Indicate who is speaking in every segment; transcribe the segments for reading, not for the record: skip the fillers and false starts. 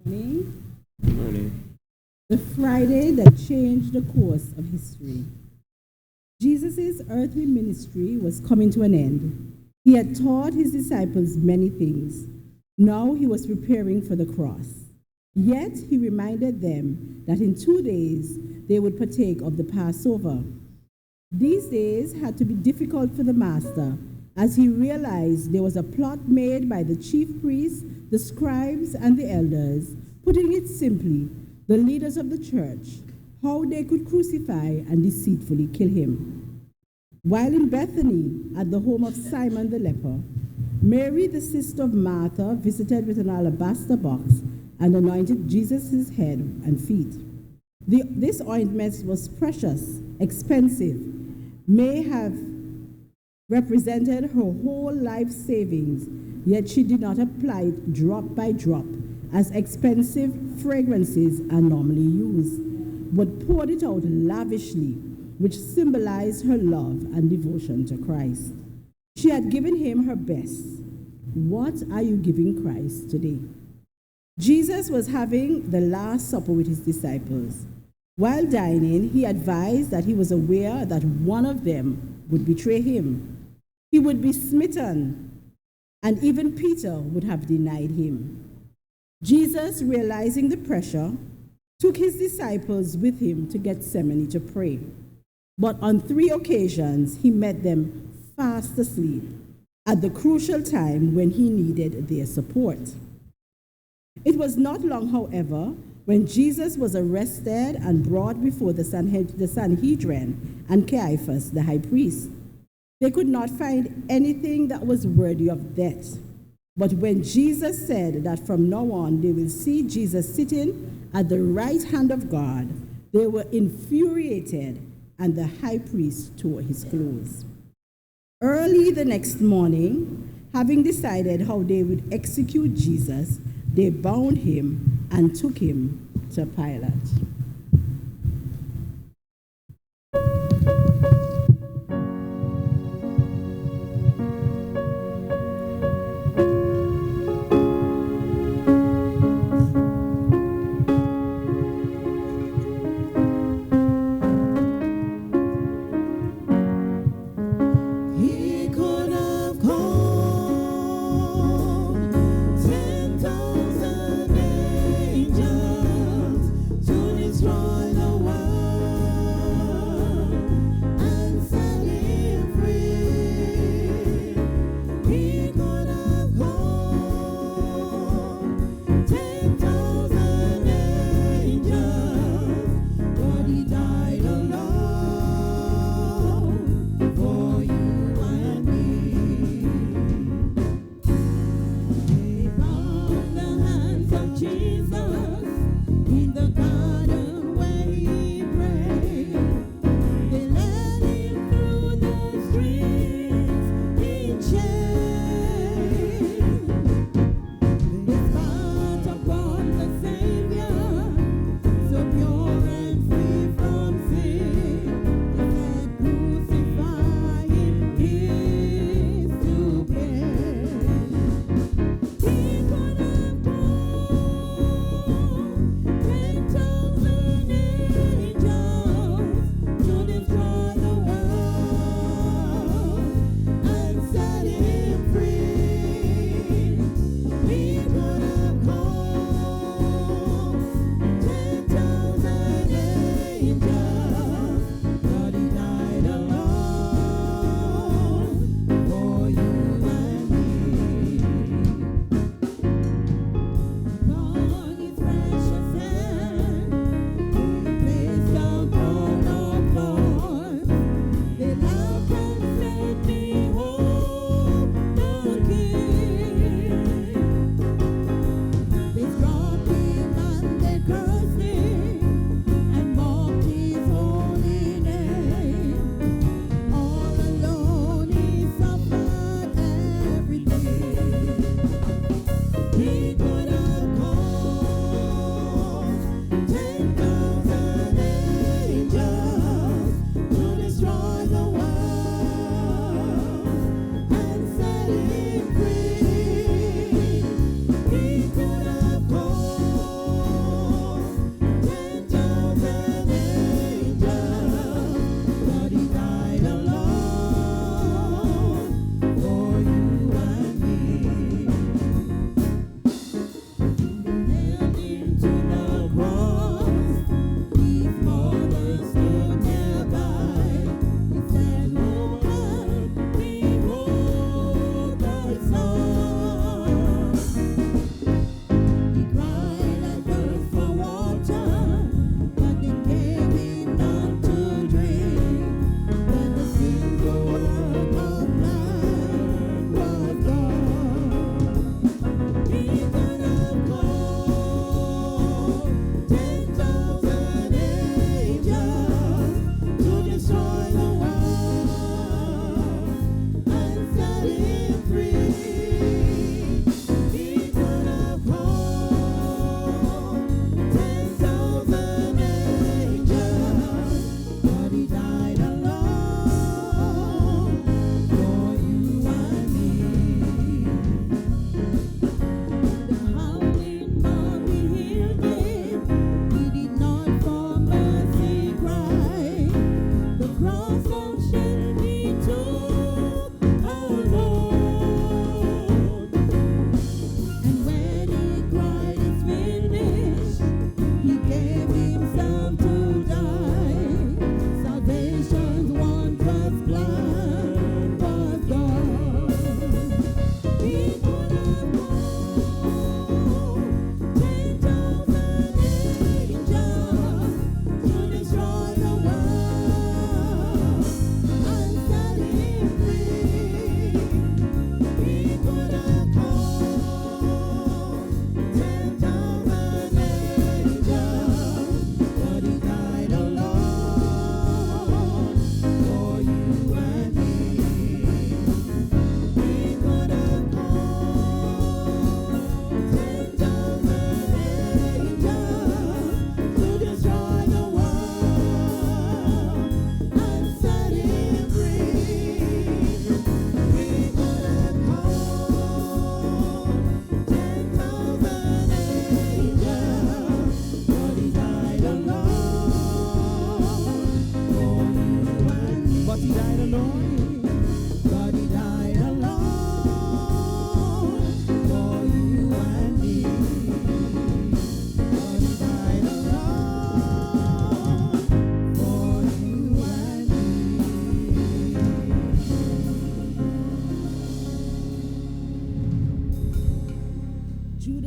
Speaker 1: Morning.
Speaker 2: Morning.
Speaker 1: The Friday that changed the course of history. Jesus' earthly ministry was coming to an end. He had taught his disciples many things. Now he was preparing for the cross. Yet he reminded them that in 2 days they would partake of the Passover. These days had to be difficult for the master, as he realized there was a plot made by the chief priests, the scribes, and the elders, putting it simply, the leaders of the church, how they could crucify and deceitfully kill him. While in Bethany, at the home of Simon the leper, Mary, the sister of Martha, visited with an alabaster box and anointed Jesus' head and feet. This ointment was precious, expensive, may have represented her whole life savings, yet she did not apply it drop by drop, as expensive fragrances are normally used, but poured it out lavishly, which symbolized her love and devotion to Christ. She had given him her best. What are you giving Christ today? Jesus was having the Last Supper with his disciples. While dining, he advised that he was aware that one of them would betray him. He would be smitten, and even Peter would have denied him. Jesus, realizing the pressure, took his disciples with him to Gethsemane to pray. But on 3 occasions, he met them fast asleep at the crucial time when he needed their support. It was not long, however, when Jesus was arrested and brought before the Sanhedrin and Caiaphas, the high priest. They could not find anything that was worthy of death. But when Jesus said that from now on they will see Jesus sitting at the right hand of God, they were infuriated, and the high priest tore his clothes. Early the next morning, having decided how they would execute Jesus, they bound him and took him to Pilate.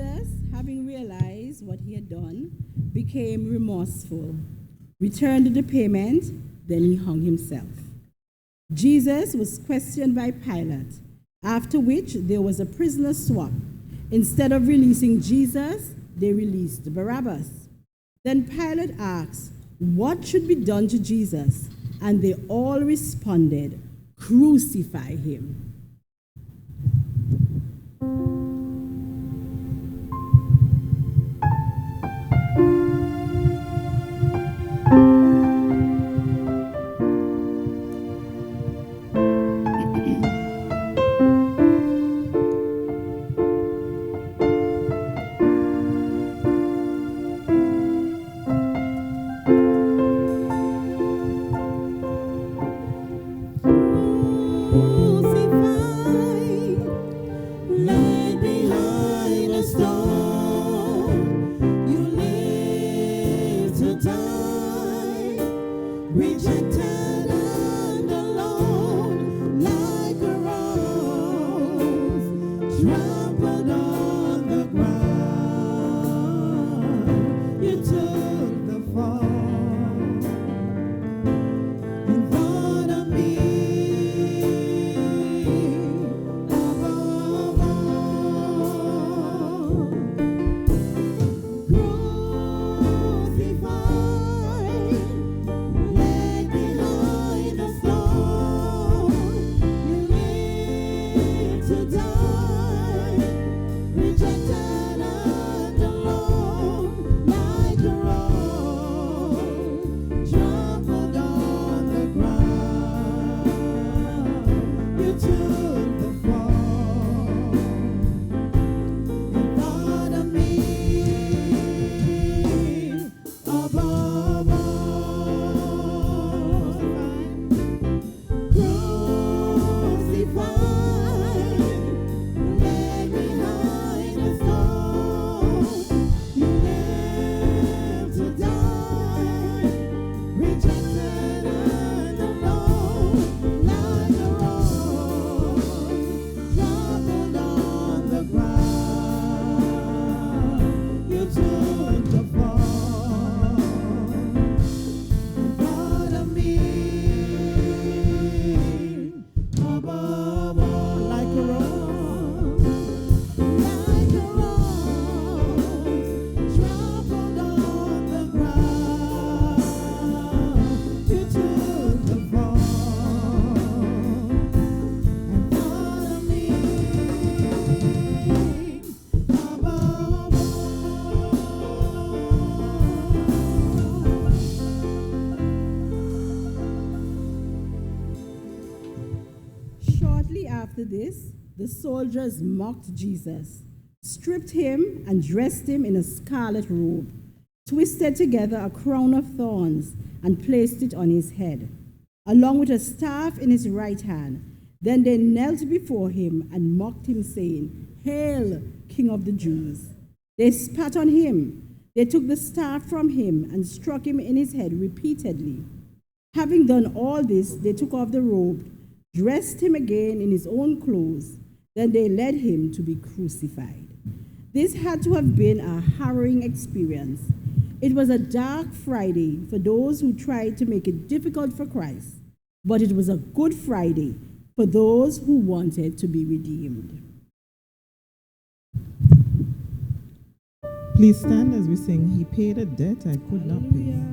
Speaker 1: Jesus, having realized what he had done, became remorseful, returned the payment, then he hung himself. Jesus was questioned by Pilate, after which there was a prisoner swap. Instead of releasing Jesus, they released Barabbas. Then Pilate asked, "What should be done to Jesus?" And they all responded, "Crucify him." After this, the soldiers mocked Jesus, stripped him, and dressed him in a scarlet robe, twisted together a crown of thorns, and placed it on his head, along with a staff in his right hand. Then they knelt before him and mocked him, saying, "Hail, King of the Jews!" They spat on him. They took the staff from him and struck him in his head repeatedly. Having done all this, they took off the robe, dressed him again in his own clothes. Then they led him to be crucified. This had to have been a harrowing experience. It was a dark Friday for those who tried to make it difficult for Christ, but it was a Good Friday for those who wanted to be redeemed.
Speaker 2: Please stand as we sing, "He paid a debt I could not pay."
Speaker 3: Away.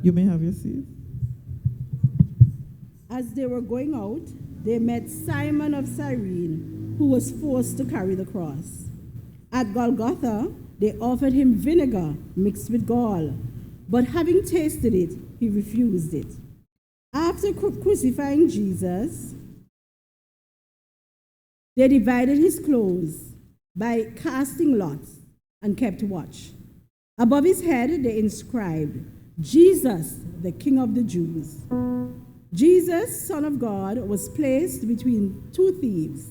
Speaker 2: You may have your seat.
Speaker 1: As they were going out, they met Simon of Cyrene, who was forced to carry the cross. At Golgotha, they offered him vinegar mixed with gall, but having tasted it, he refused it. After crucifying Jesus, they divided his clothes by casting lots and kept watch. Above his head, they inscribed, Jesus, the King of the Jews. Jesus, Son of God, was placed between two thieves.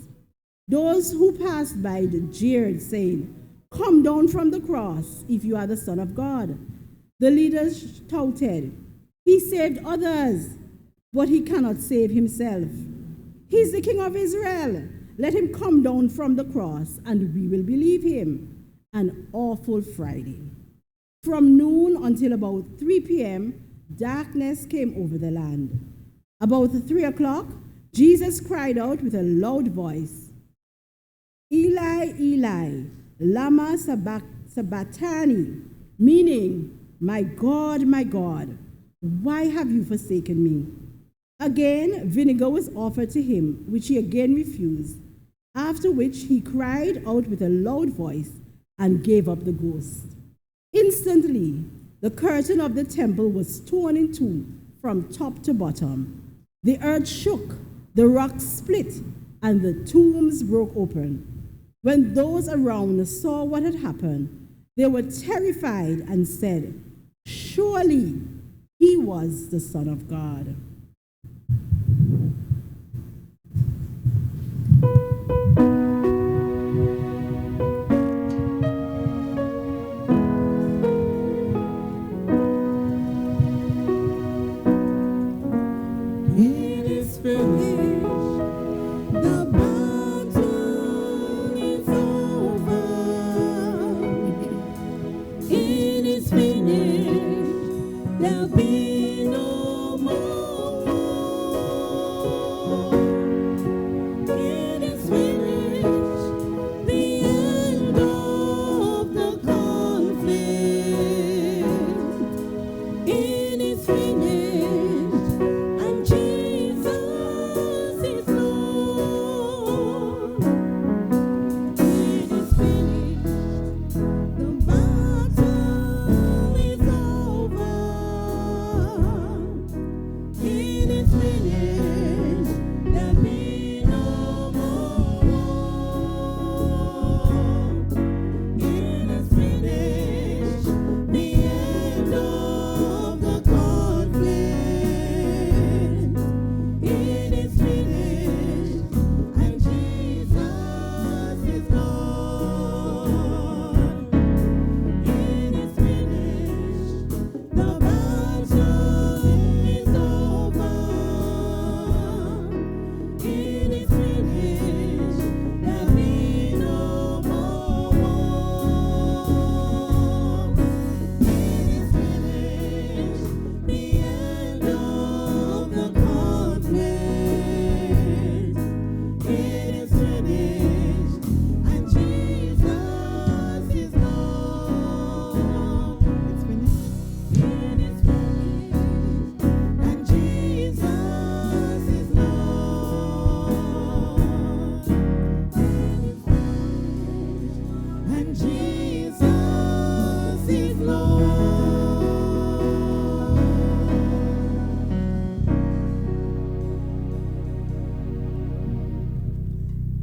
Speaker 1: Those who passed by jeered, saying, "Come down from the cross if you are the Son of God." The leaders shouted, "He saved others, but he cannot save himself. He's the King of Israel. Let him come down from the cross, and we will believe him." An awful Friday. From noon until about 3 p.m., darkness came over the land. About 3 o'clock, Jesus cried out with a loud voice, "Eli, Eli, lama sabachthani," meaning, my God, why have you forsaken me?" Again, vinegar was offered to him, which he again refused, after which he cried out with a loud voice and gave up the ghost. Instantly, the curtain of the temple was torn in two from top to bottom. The earth shook, the rocks split, and the tombs broke open. When those around saw what had happened, they were terrified and said, "Surely he was the Son of God."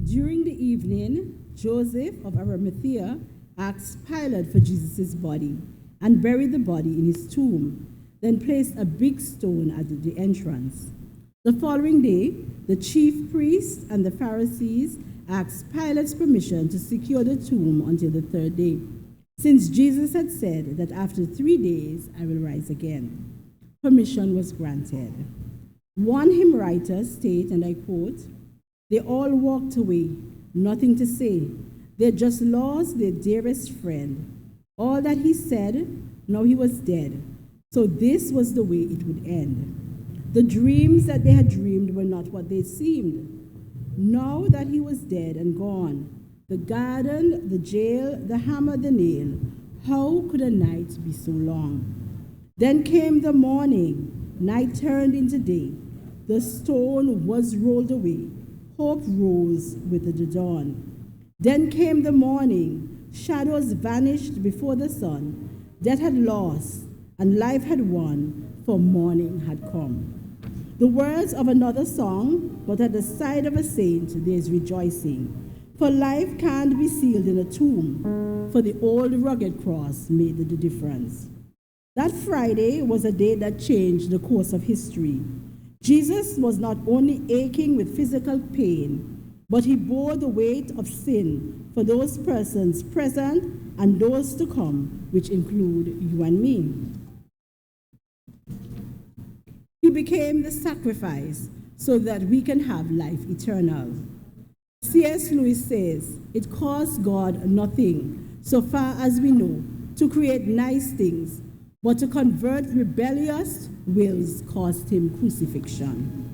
Speaker 1: During the evening, Joseph of Arimathea asked Pilate for Jesus' body and buried the body in his tomb, then placed a big stone at the entrance. The following day, the chief priests and the Pharisees asked Pilate's permission to secure the tomb until the third day, since Jesus had said that after 3 days I will rise again. Permission was granted. One hymn writer states, and I quote, "They all walked away, nothing to say. They just lost their dearest friend. All that he said, now he was dead. So this was the way it would end. The dreams that they had dreamed were not what they seemed. Now that he was dead and gone, the garden, the jail, the hammer, the nail, how could a night be so long? Then came the morning, night turned into day. The stone was rolled away. Hope rose with the dawn. Then came the morning, shadows vanished before the sun. Death had lost, and life had won, for morning had come. The words of another song, but at the side of a saint there is rejoicing. For life can't be sealed in a tomb, for the old rugged cross made the difference. That Friday was a day that changed the course of history. Jesus was not only aching with physical pain, but he bore the weight of sin for those persons present and those to come, which include you and me. He became the sacrifice so that we can have life eternal. C.S. Lewis says, it costs God nothing, so far as we know, to create nice things, but to convert rebellious wills cost him crucifixion.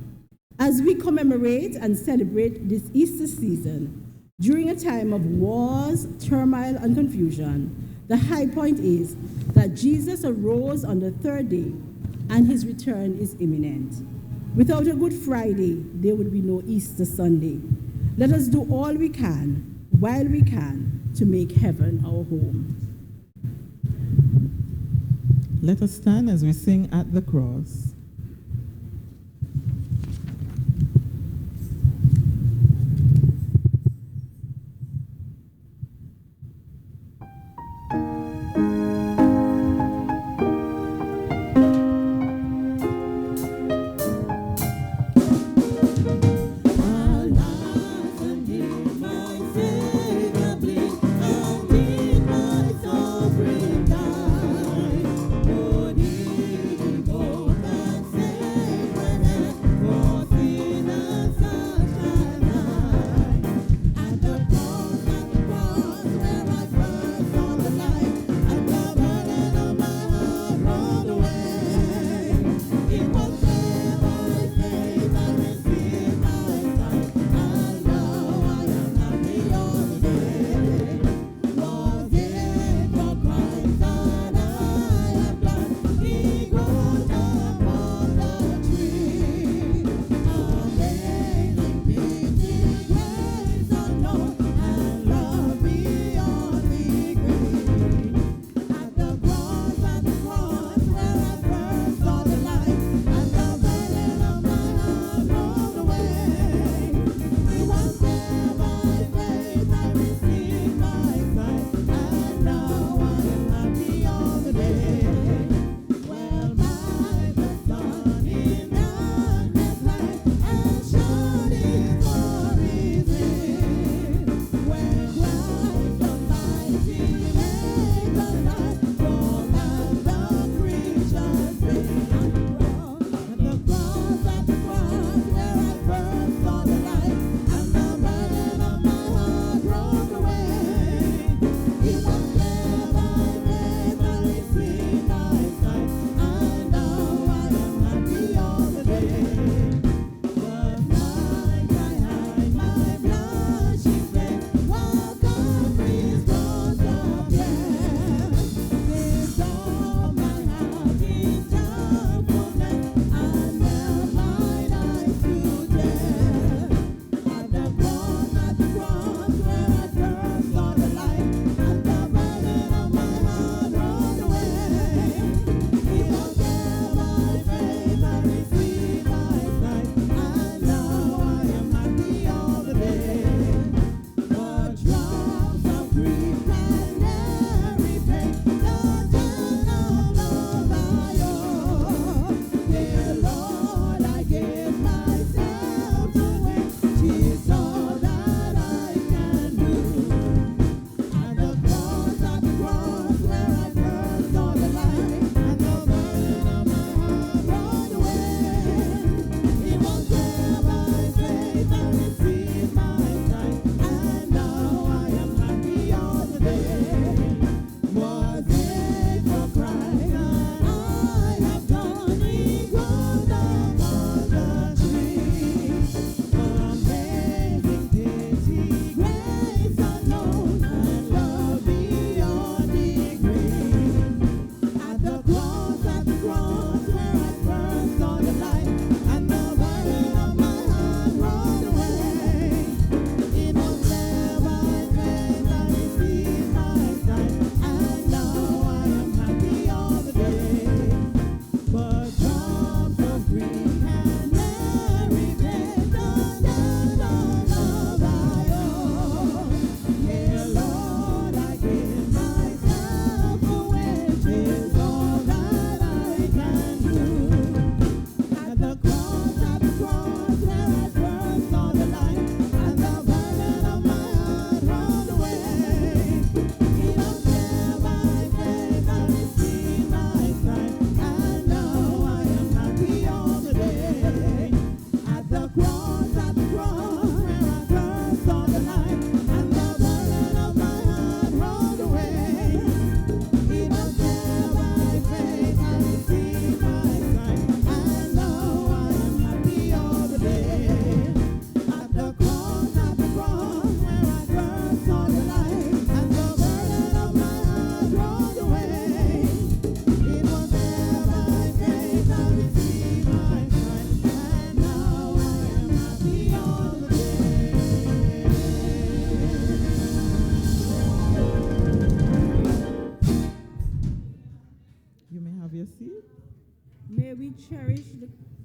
Speaker 1: As we commemorate and celebrate this Easter season, during a time of wars, turmoil, and confusion, the high point is that Jesus arose on the third day, and his return is imminent. Without a Good Friday, there would be no Easter Sunday. Let us do all we can, while we can, to make heaven our home.
Speaker 2: Let us stand as we sing At the Cross.
Speaker 3: Oh,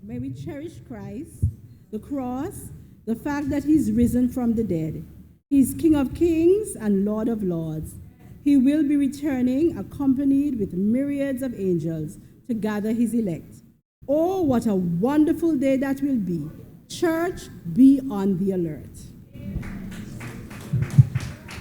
Speaker 1: May we cherish Christ, the cross, the fact that he's risen from the dead. He's King of Kings and Lord of Lords. He will be returning accompanied with myriads of angels to gather his elect. Oh, what a wonderful day that will be. Church, be on the alert.